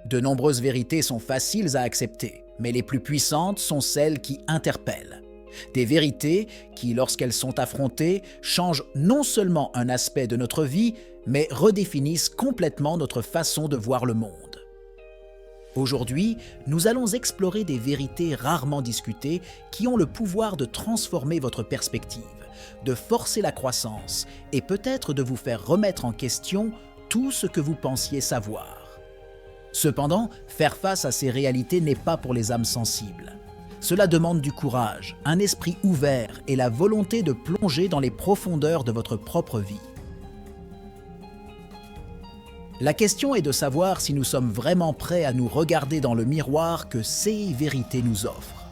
De nombreuses vérités sont faciles à accepter, mais les plus puissantes sont celles qui interpellent. Des vérités qui, lorsqu'elles sont affrontées, changent non seulement un aspect de notre vie, mais redéfinissent complètement notre façon de voir le monde. Aujourd'hui, nous allons explorer des vérités rarement discutées qui ont le pouvoir de transformer votre perspective, de forcer la croissance et peut-être de vous faire remettre en question tout ce que vous pensiez savoir. Cependant, faire face à ces réalités n'est pas pour les âmes sensibles. Cela demande du courage, un esprit ouvert et la volonté de plonger dans les profondeurs de votre propre vie. La question est de savoir si nous sommes vraiment prêts à nous regarder dans le miroir que ces vérités nous offrent.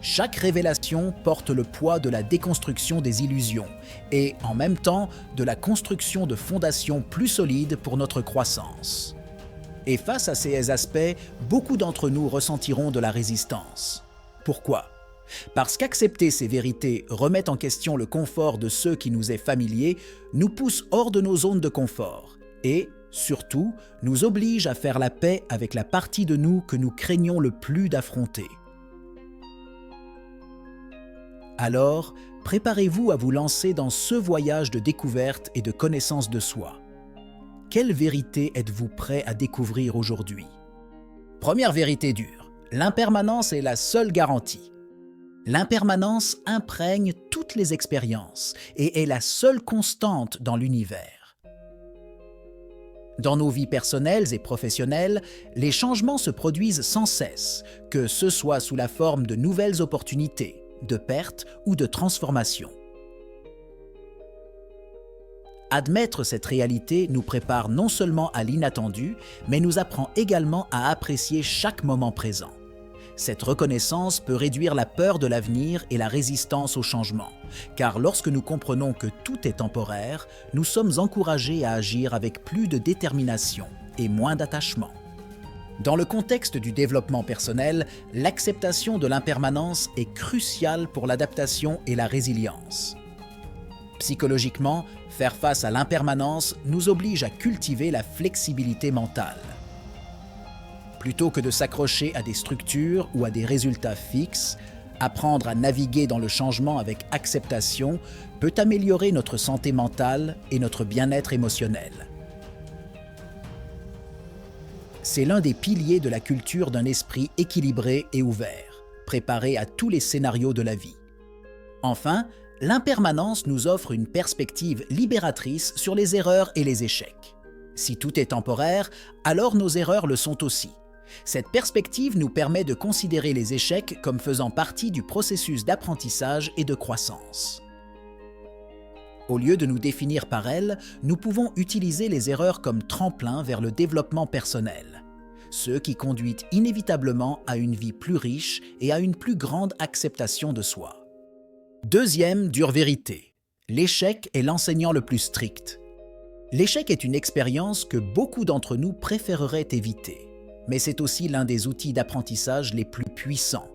Chaque révélation porte le poids de la déconstruction des illusions et, en même temps, de la construction de fondations plus solides pour notre croissance. Et face à ces aspects, beaucoup d'entre nous ressentiront de la résistance. Pourquoi ? Parce qu'accepter ces vérités remet en question le confort de ce qui nous est familier, nous pousse hors de nos zones de confort et, surtout, nous oblige à faire la paix avec la partie de nous que nous craignons le plus d'affronter. Alors, préparez-vous à vous lancer dans ce voyage de découverte et de connaissance de soi. Quelle vérité êtes-vous prêt à découvrir aujourd'hui? Première vérité dure, l'impermanence est la seule garantie. L'impermanence imprègne toutes les expériences et est la seule constante dans l'univers. Dans nos vies personnelles et professionnelles, les changements se produisent sans cesse, que ce soit sous la forme de nouvelles opportunités, de pertes ou de transformations. Admettre cette réalité nous prépare non seulement à l'inattendu, mais nous apprend également à apprécier chaque moment présent. Cette reconnaissance peut réduire la peur de l'avenir et la résistance au changement, car lorsque nous comprenons que tout est temporaire, nous sommes encouragés à agir avec plus de détermination et moins d'attachement. Dans le contexte du développement personnel, l'acceptation de l'impermanence est cruciale pour l'adaptation et la résilience. Psychologiquement, faire face à l'impermanence nous oblige à cultiver la flexibilité mentale. Plutôt que de s'accrocher à des structures ou à des résultats fixes, apprendre à naviguer dans le changement avec acceptation peut améliorer notre santé mentale et notre bien-être émotionnel. C'est l'un des piliers de la culture d'un esprit équilibré et ouvert, préparé à tous les scénarios de la vie. Enfin, l'impermanence nous offre une perspective libératrice sur les erreurs et les échecs. Si tout est temporaire, alors nos erreurs le sont aussi. Cette perspective nous permet de considérer les échecs comme faisant partie du processus d'apprentissage et de croissance. Au lieu de nous définir par elles, nous pouvons utiliser les erreurs comme tremplin vers le développement personnel, ce qui conduit inévitablement à une vie plus riche et à une plus grande acceptation de soi. Deuxième dure vérité, l'échec est l'enseignant le plus strict. L'échec est une expérience que beaucoup d'entre nous préféreraient éviter. Mais c'est aussi l'un des outils d'apprentissage les plus puissants.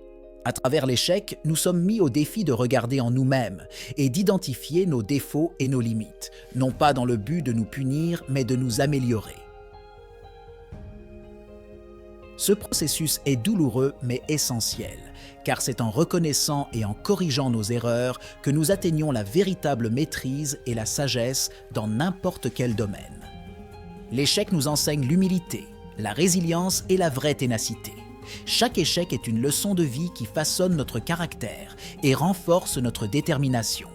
À travers l'échec, nous sommes mis au défi de regarder en nous-mêmes et d'identifier nos défauts et nos limites, non pas dans le but de nous punir, mais de nous améliorer. Ce processus est douloureux mais essentiel, car c'est en reconnaissant et en corrigeant nos erreurs que nous atteignons la véritable maîtrise et la sagesse dans n'importe quel domaine. L'échec nous enseigne l'humilité, la résilience et la vraie ténacité. Chaque échec est une leçon de vie qui façonne notre caractère et renforce notre détermination.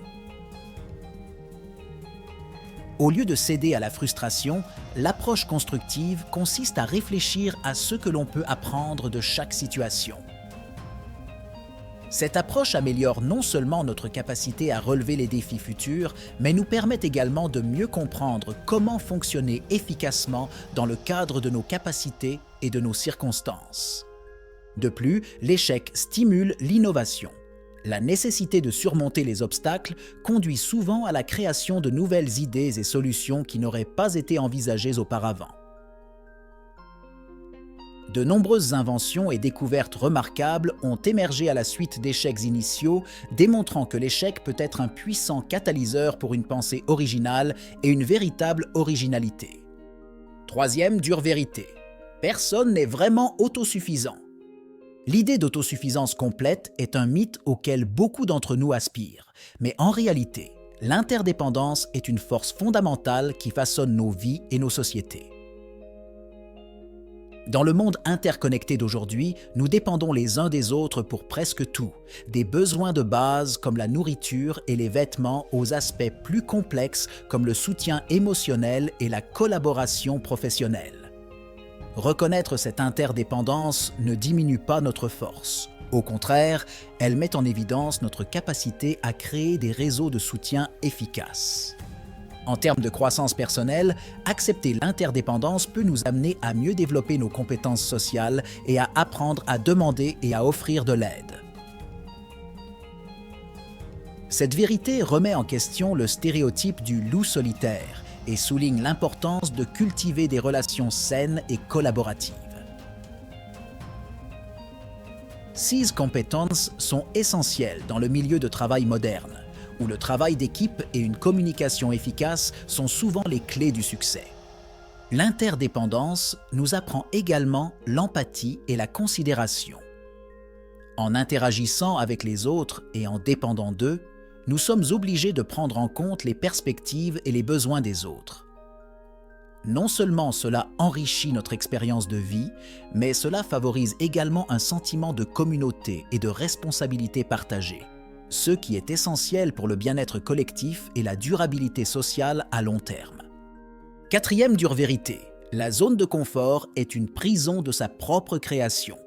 Au lieu de céder à la frustration, l'approche constructive consiste à réfléchir à ce que l'on peut apprendre de chaque situation. Cette approche améliore non seulement notre capacité à relever les défis futurs, mais nous permet également de mieux comprendre comment fonctionner efficacement dans le cadre de nos capacités et de nos circonstances. De plus, l'échec stimule l'innovation. La nécessité de surmonter les obstacles conduit souvent à la création de nouvelles idées et solutions qui n'auraient pas été envisagées auparavant. De nombreuses inventions et découvertes remarquables ont émergé à la suite d'échecs initiaux, démontrant que l'échec peut être un puissant catalyseur pour une pensée originale et une véritable originalité. Troisième dure vérité. Personne n'est vraiment autosuffisant. L'idée d'autosuffisance complète est un mythe auquel beaucoup d'entre nous aspirent, mais en réalité, l'interdépendance est une force fondamentale qui façonne nos vies et nos sociétés. Dans le monde interconnecté d'aujourd'hui, nous dépendons les uns des autres pour presque tout, des besoins de base comme la nourriture et les vêtements aux aspects plus complexes comme le soutien émotionnel et la collaboration professionnelle. Reconnaître cette interdépendance ne diminue pas notre force. Au contraire, elle met en évidence notre capacité à créer des réseaux de soutien efficaces. En termes de croissance personnelle, accepter l'interdépendance peut nous amener à mieux développer nos compétences sociales et à apprendre à demander et à offrir de l'aide. Cette vérité remet en question le stéréotype du loup solitaire et souligne l'importance de cultiver des relations saines et collaboratives. 6 compétences sont essentielles dans le milieu de travail moderne, où le travail d'équipe et une communication efficace sont souvent les clés du succès. L'interdépendance nous apprend également l'empathie et la considération. En interagissant avec les autres et en dépendant d'eux, nous sommes obligés de prendre en compte les perspectives et les besoins des autres. Non seulement cela enrichit notre expérience de vie, mais cela favorise également un sentiment de communauté et de responsabilité partagée, ce qui est essentiel pour le bien-être collectif et la durabilité sociale à long terme. Quatrième dure vérité, la zone de confort est une prison de sa propre création.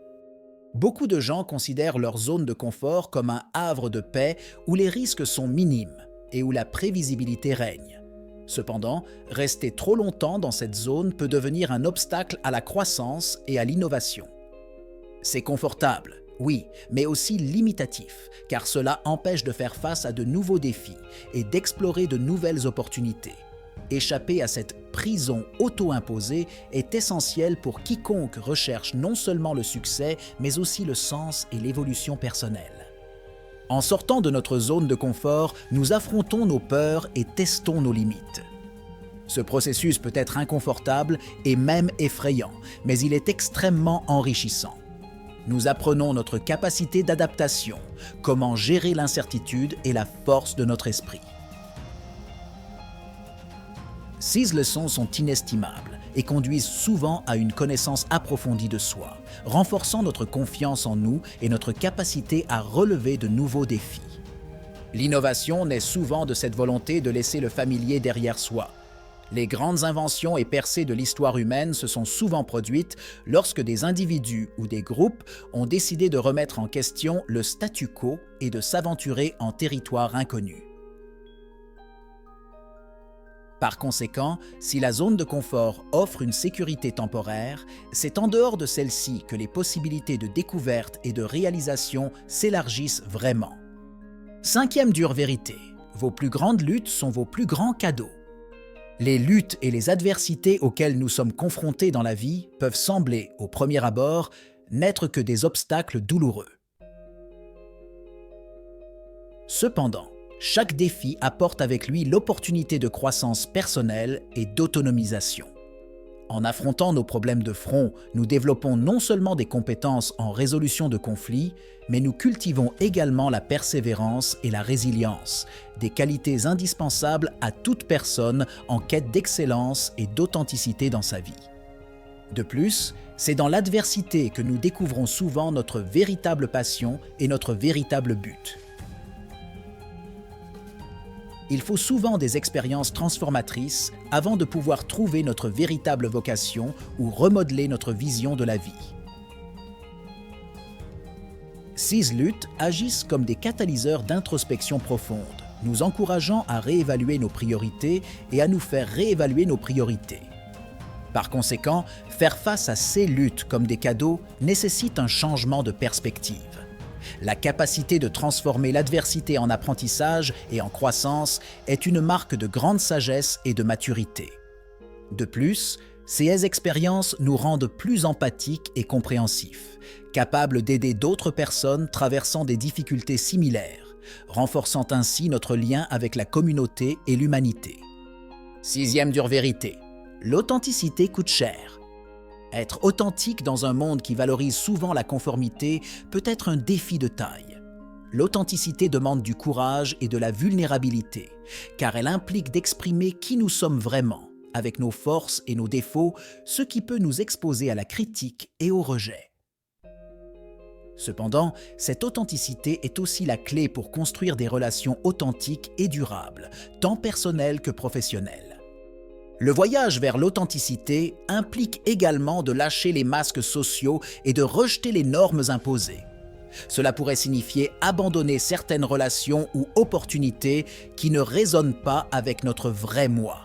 Beaucoup de gens considèrent leur zone de confort comme un havre de paix où les risques sont minimes et où la prévisibilité règne. Cependant, rester trop longtemps dans cette zone peut devenir un obstacle à la croissance et à l'innovation. C'est confortable, oui, mais aussi limitatif, car cela empêche de faire face à de nouveaux défis et d'explorer de nouvelles opportunités. Échapper à cette prison auto-imposée est essentiel pour quiconque recherche non seulement le succès, mais aussi le sens et l'évolution personnelle. En sortant de notre zone de confort, nous affrontons nos peurs et testons nos limites. Ce processus peut être inconfortable et même effrayant, mais il est extrêmement enrichissant. Nous apprenons notre capacité d'adaptation, comment gérer l'incertitude et la force de notre esprit. 6 leçons sont inestimables et conduisent souvent à une connaissance approfondie de soi, renforçant notre confiance en nous et notre capacité à relever de nouveaux défis. L'innovation naît souvent de cette volonté de laisser le familier derrière soi. Les grandes inventions et percées de l'histoire humaine se sont souvent produites lorsque des individus ou des groupes ont décidé de remettre en question le statu quo et de s'aventurer en territoire inconnu. Par conséquent, si la zone de confort offre une sécurité temporaire, c'est en dehors de celle-ci que les possibilités de découverte et de réalisation s'élargissent vraiment. Cinquième dure vérité, vos plus grandes luttes sont vos plus grands cadeaux. Les luttes et les adversités auxquelles nous sommes confrontés dans la vie peuvent sembler, au premier abord, n'être que des obstacles douloureux. Cependant, chaque défi apporte avec lui l'opportunité de croissance personnelle et d'autonomisation. En affrontant nos problèmes de front, nous développons non seulement des compétences en résolution de conflits, mais nous cultivons également la persévérance et la résilience, des qualités indispensables à toute personne en quête d'excellence et d'authenticité dans sa vie. De plus, c'est dans l'adversité que nous découvrons souvent notre véritable passion et notre véritable but. Il faut souvent des expériences transformatrices avant de pouvoir trouver notre véritable vocation ou remodeler notre vision de la vie. 6 luttes agissent comme des catalyseurs d'introspection profonde, nous encourageant à réévaluer nos priorités et à nous faire réévaluer nos priorités. Par conséquent, faire face à ces luttes comme des cadeaux nécessite un changement de perspective. La capacité de transformer l'adversité en apprentissage et en croissance est une marque de grande sagesse et de maturité. De plus, ces expériences nous rendent plus empathiques et compréhensifs, capables d'aider d'autres personnes traversant des difficultés similaires, renforçant ainsi notre lien avec la communauté et l'humanité. Sixième dure vérité, l'authenticité coûte cher. Être authentique dans un monde qui valorise souvent la conformité peut être un défi de taille. L'authenticité demande du courage et de la vulnérabilité, car elle implique d'exprimer qui nous sommes vraiment, avec nos forces et nos défauts, ce qui peut nous exposer à la critique et au rejet. Cependant, cette authenticité est aussi la clé pour construire des relations authentiques et durables, tant personnelles que professionnelles. Le voyage vers l'authenticité implique également de lâcher les masques sociaux et de rejeter les normes imposées. Cela pourrait signifier abandonner certaines relations ou opportunités qui ne résonnent pas avec notre vrai moi.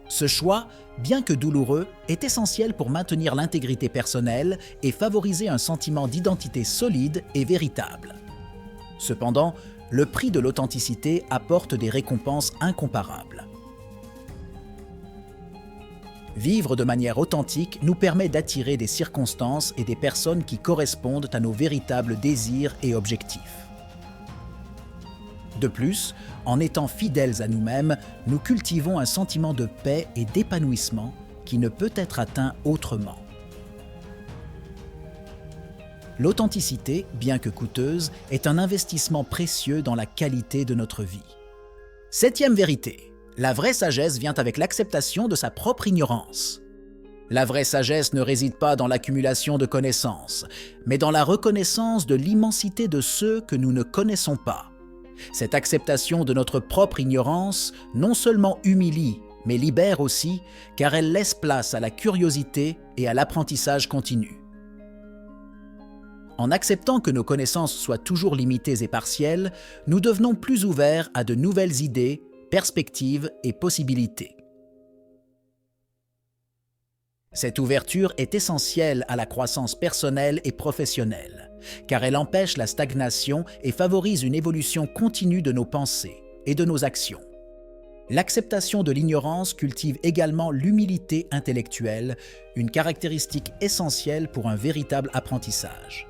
Ce choix, bien que douloureux, est essentiel pour maintenir l'intégrité personnelle et favoriser un sentiment d'identité solide et véritable. Cependant, le prix de l'authenticité apporte des récompenses incomparables. Vivre de manière authentique nous permet d'attirer des circonstances et des personnes qui correspondent à nos véritables désirs et objectifs. De plus, en étant fidèles à nous-mêmes, nous cultivons un sentiment de paix et d'épanouissement qui ne peut être atteint autrement. L'authenticité, bien que coûteuse, est un investissement précieux dans la qualité de notre vie. 7e vérité. La vraie sagesse vient avec l'acceptation de sa propre ignorance. La vraie sagesse ne réside pas dans l'accumulation de connaissances, mais dans la reconnaissance de l'immensité de ceux que nous ne connaissons pas. Cette acceptation de notre propre ignorance non seulement humilie, mais libère aussi, car elle laisse place à la curiosité et à l'apprentissage continu. En acceptant que nos connaissances soient toujours limitées et partielles, nous devenons plus ouverts à de nouvelles idées, perspectives et possibilités. Cette ouverture est essentielle à la croissance personnelle et professionnelle, car elle empêche la stagnation et favorise une évolution continue de nos pensées et de nos actions. L'acceptation de l'ignorance cultive également l'humilité intellectuelle, une caractéristique essentielle pour un véritable apprentissage.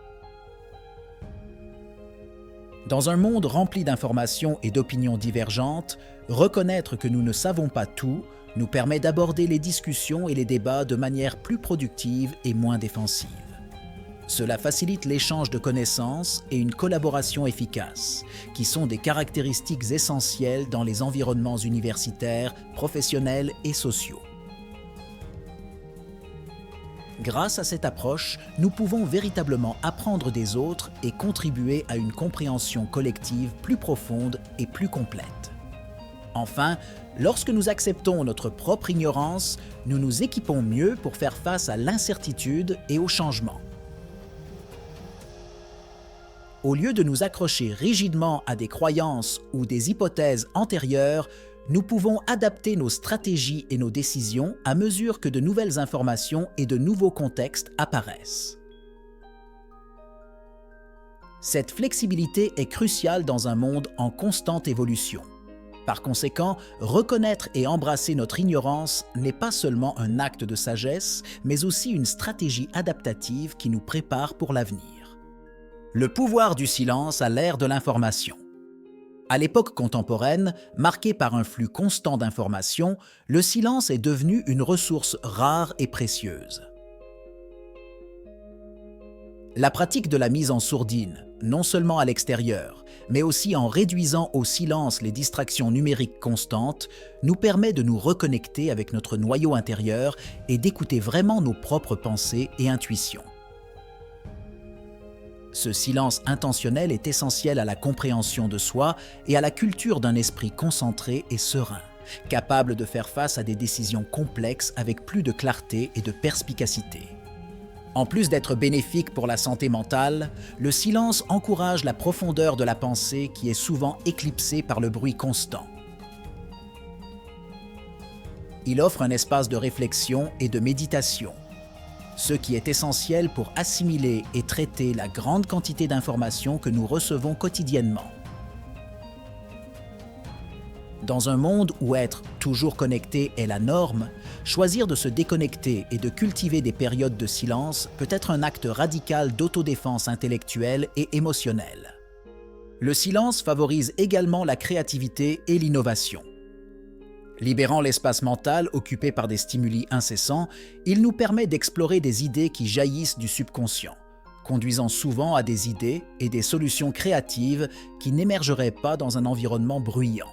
Dans un monde rempli d'informations et d'opinions divergentes, reconnaître que nous ne savons pas tout nous permet d'aborder les discussions et les débats de manière plus productive et moins défensive. Cela facilite l'échange de connaissances et une collaboration efficace, qui sont des caractéristiques essentielles dans les environnements universitaires, professionnels et sociaux. Grâce à cette approche, nous pouvons véritablement apprendre des autres et contribuer à une compréhension collective plus profonde et plus complète. Enfin, lorsque nous acceptons notre propre ignorance, nous nous équipons mieux pour faire face à l'incertitude et au changement. Au lieu de nous accrocher rigidement à des croyances ou des hypothèses antérieures, nous pouvons adapter nos stratégies et nos décisions à mesure que de nouvelles informations et de nouveaux contextes apparaissent. Cette flexibilité est cruciale dans un monde en constante évolution. Par conséquent, reconnaître et embrasser notre ignorance n'est pas seulement un acte de sagesse, mais aussi une stratégie adaptative qui nous prépare pour l'avenir. Le pouvoir du silence à l'ère de l'information. À l'époque contemporaine, marquée par un flux constant d'informations, le silence est devenu une ressource rare et précieuse. La pratique de la mise en sourdine, non seulement à l'extérieur, mais aussi en réduisant au silence les distractions numériques constantes, nous permet de nous reconnecter avec notre noyau intérieur et d'écouter vraiment nos propres pensées et intuitions. Ce silence intentionnel est essentiel à la compréhension de soi et à la culture d'un esprit concentré et serein, capable de faire face à des décisions complexes avec plus de clarté et de perspicacité. En plus d'être bénéfique pour la santé mentale, le silence encourage la profondeur de la pensée qui est souvent éclipsée par le bruit constant. Il offre un espace de réflexion et de méditation, ce qui est essentiel pour assimiler et traiter la grande quantité d'informations que nous recevons quotidiennement. Dans un monde où être toujours connecté est la norme, choisir de se déconnecter et de cultiver des périodes de silence peut être un acte radical d'autodéfense intellectuelle et émotionnelle. Le silence favorise également la créativité et l'innovation. Libérant l'espace mental occupé par des stimuli incessants, il nous permet d'explorer des idées qui jaillissent du subconscient, conduisant souvent à des idées et des solutions créatives qui n'émergeraient pas dans un environnement bruyant.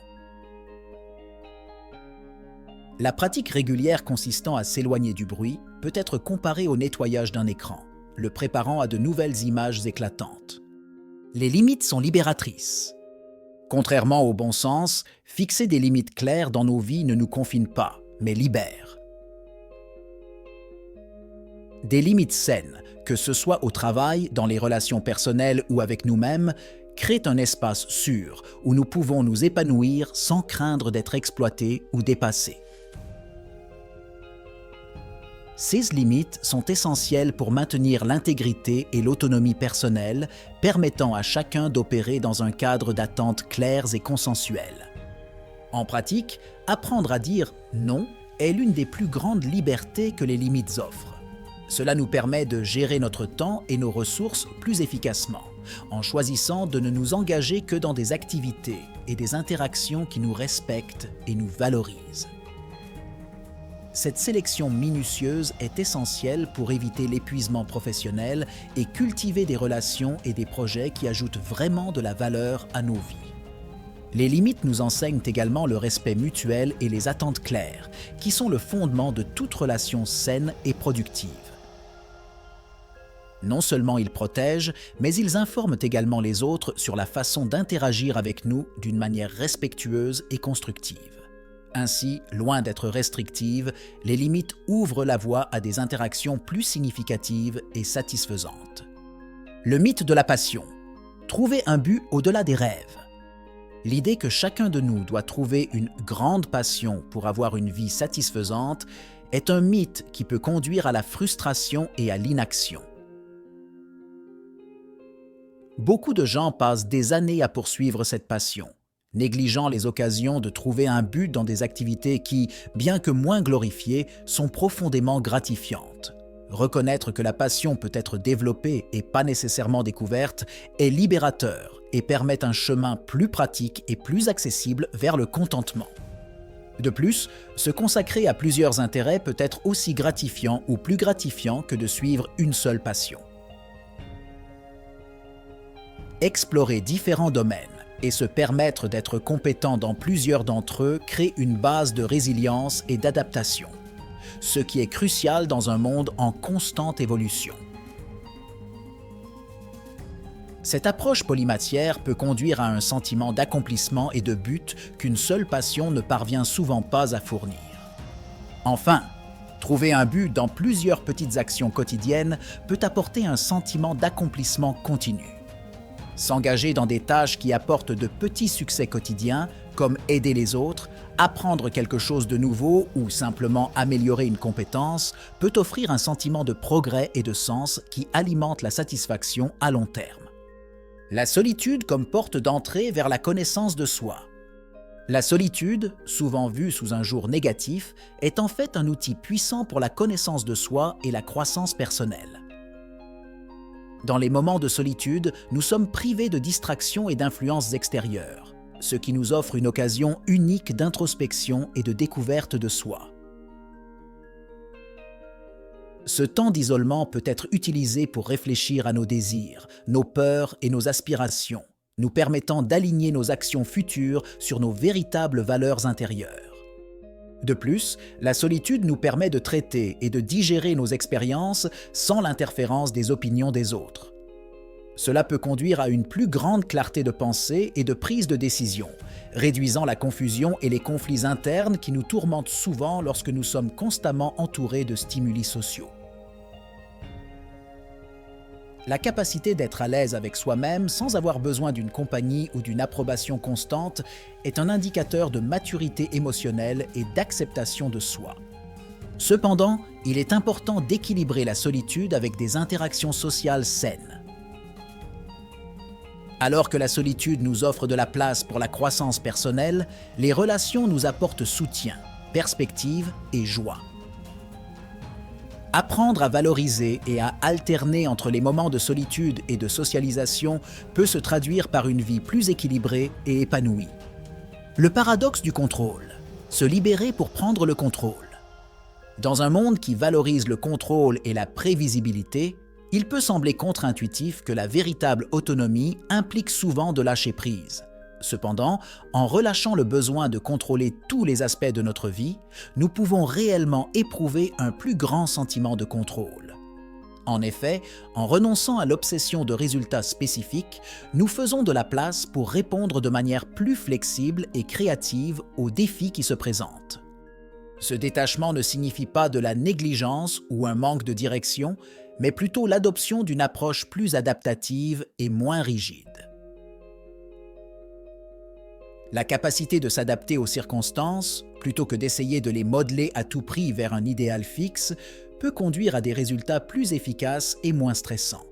La pratique régulière consistant à s'éloigner du bruit peut être comparée au nettoyage d'un écran, le préparant à de nouvelles images éclatantes. Les limites sont libératrices. Contrairement au bon sens, fixer des limites claires dans nos vies ne nous confine pas, mais libère. Des limites saines, que ce soit au travail, dans les relations personnelles ou avec nous-mêmes, créent un espace sûr où nous pouvons nous épanouir sans craindre d'être exploités ou dépassés. Ces limites sont essentielles pour maintenir l'intégrité et l'autonomie personnelle, permettant à chacun d'opérer dans un cadre d'attentes claires et consensuelles. En pratique, apprendre à dire « non » est l'une des plus grandes libertés que les limites offrent. Cela nous permet de gérer notre temps et nos ressources plus efficacement, en choisissant de ne nous engager que dans des activités et des interactions qui nous respectent et nous valorisent. Cette sélection minutieuse est essentielle pour éviter l'épuisement professionnel et cultiver des relations et des projets qui ajoutent vraiment de la valeur à nos vies. Les limites nous enseignent également le respect mutuel et les attentes claires, qui sont le fondement de toute relation saine et productive. Non seulement ils protègent, mais ils informent également les autres sur la façon d'interagir avec nous d'une manière respectueuse et constructive. Ainsi, loin d'être restrictives, les limites ouvrent la voie à des interactions plus significatives et satisfaisantes. Le mythe de la passion. Trouver un but au-delà des rêves. L'idée que chacun de nous doit trouver une grande passion pour avoir une vie satisfaisante est un mythe qui peut conduire à la frustration et à l'inaction. Beaucoup de gens passent des années à poursuivre cette passion, négligeant les occasions de trouver un but dans des activités qui, bien que moins glorifiées, sont profondément gratifiantes. Reconnaître que la passion peut être développée et pas nécessairement découverte est libérateur et permet un chemin plus pratique et plus accessible vers le contentement. De plus, se consacrer à plusieurs intérêts peut être aussi gratifiant ou plus gratifiant que de suivre une seule passion. Explorer différents domaines et se permettre d'être compétent dans plusieurs d'entre eux crée une base de résilience et d'adaptation, ce qui est crucial dans un monde en constante évolution. Cette approche polymathière peut conduire à un sentiment d'accomplissement et de but qu'une seule passion ne parvient souvent pas à fournir. Enfin, trouver un but dans plusieurs petites actions quotidiennes peut apporter un sentiment d'accomplissement continu. S'engager dans des tâches qui apportent de petits succès quotidiens, comme aider les autres, apprendre quelque chose de nouveau ou simplement améliorer une compétence, peut offrir un sentiment de progrès et de sens qui alimente la satisfaction à long terme. La solitude comme porte d'entrée vers la connaissance de soi. La solitude, souvent vue sous un jour négatif, est en fait un outil puissant pour la connaissance de soi et la croissance personnelle. Dans les moments de solitude, nous sommes privés de distractions et d'influences extérieures, ce qui nous offre une occasion unique d'introspection et de découverte de soi. Ce temps d'isolement peut être utilisé pour réfléchir à nos désirs, nos peurs et nos aspirations, nous permettant d'aligner nos actions futures sur nos véritables valeurs intérieures. De plus, la solitude nous permet de traiter et de digérer nos expériences sans l'interférence des opinions des autres. Cela peut conduire à une plus grande clarté de pensée et de prise de décision, réduisant la confusion et les conflits internes qui nous tourmentent souvent lorsque nous sommes constamment entourés de stimuli sociaux. La capacité d'être à l'aise avec soi-même sans avoir besoin d'une compagnie ou d'une approbation constante est un indicateur de maturité émotionnelle et d'acceptation de soi. Cependant, il est important d'équilibrer la solitude avec des interactions sociales saines. Alors que la solitude nous offre de la place pour la croissance personnelle, les relations nous apportent soutien, perspective et joie. Apprendre à valoriser et à alterner entre les moments de solitude et de socialisation peut se traduire par une vie plus équilibrée et épanouie. Le paradoxe du contrôle. se libérer pour prendre le contrôle. Dans un monde qui valorise le contrôle et la prévisibilité, il peut sembler contre-intuitif que la véritable autonomie implique souvent de lâcher prise. Cependant, en relâchant le besoin de contrôler tous les aspects de notre vie, nous pouvons réellement éprouver un plus grand sentiment de contrôle. En effet, en renonçant à l'obsession de résultats spécifiques, nous faisons de la place pour répondre de manière plus flexible et créative aux défis qui se présentent. Ce détachement ne signifie pas de la négligence ou un manque de direction, mais plutôt l'adoption d'une approche plus adaptative et moins rigide. La capacité de s'adapter aux circonstances, plutôt que d'essayer de les modeler à tout prix vers un idéal fixe, peut conduire à des résultats plus efficaces et moins stressants.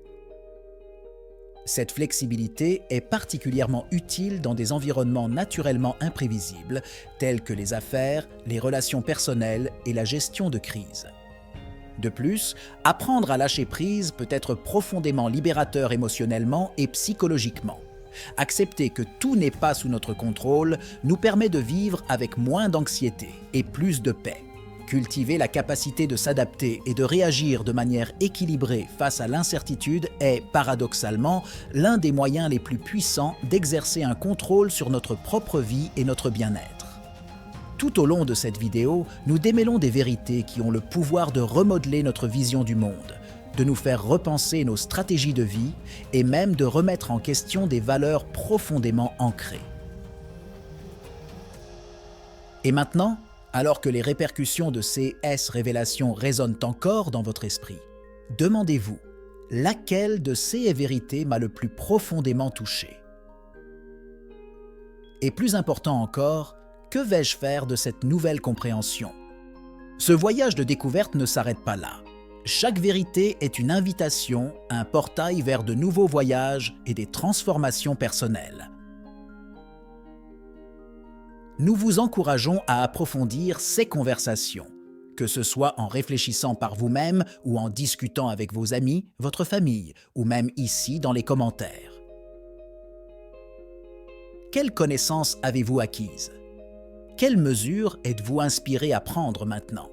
Cette flexibilité est particulièrement utile dans des environnements naturellement imprévisibles, tels que les affaires, les relations personnelles et la gestion de crise. De plus, apprendre à lâcher prise peut être profondément libérateur émotionnellement et psychologiquement. Accepter que tout n'est pas sous notre contrôle nous permet de vivre avec moins d'anxiété et plus de paix. Cultiver la capacité de s'adapter et de réagir de manière équilibrée face à l'incertitude est, paradoxalement, l'un des moyens les plus puissants d'exercer un contrôle sur notre propre vie et notre bien-être. Tout au long de cette vidéo, nous démêlons des vérités qui ont le pouvoir de remodeler notre vision du monde, de nous faire repenser nos stratégies de vie et même de remettre en question des valeurs profondément ancrées. Et maintenant, alors que les répercussions de ces révélations résonnent encore dans votre esprit, demandez-vous, laquelle de ces vérités m'a le plus profondément touché? Et plus important encore, que vais-je faire de cette nouvelle compréhension? Ce voyage de découverte ne s'arrête pas là. Chaque vérité est une invitation, un portail vers de nouveaux voyages et des transformations personnelles. Nous vous encourageons à approfondir ces conversations, que ce soit en réfléchissant par vous-même ou en discutant avec vos amis, votre famille, ou même ici dans les commentaires. Quelles connaissances avez-vous acquises? Quelles mesures êtes-vous inspiré à prendre maintenant?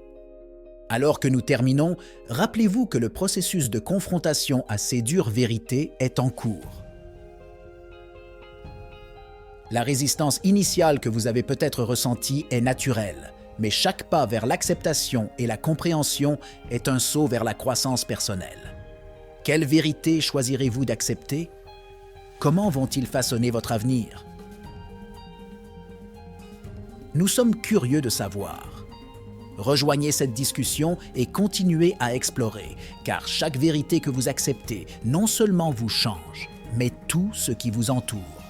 Alors que nous terminons, rappelez-vous que le processus de confrontation à ces dures vérités est en cours. La résistance initiale que vous avez peut-être ressentie est naturelle, mais chaque pas vers l'acceptation et la compréhension est un saut vers la croissance personnelle. Quelles vérités choisirez-vous d'accepter? Comment vont-ils façonner votre avenir? Nous sommes curieux de savoir. Rejoignez cette discussion et continuez à explorer, car chaque vérité que vous acceptez non seulement vous change, mais tout ce qui vous entoure.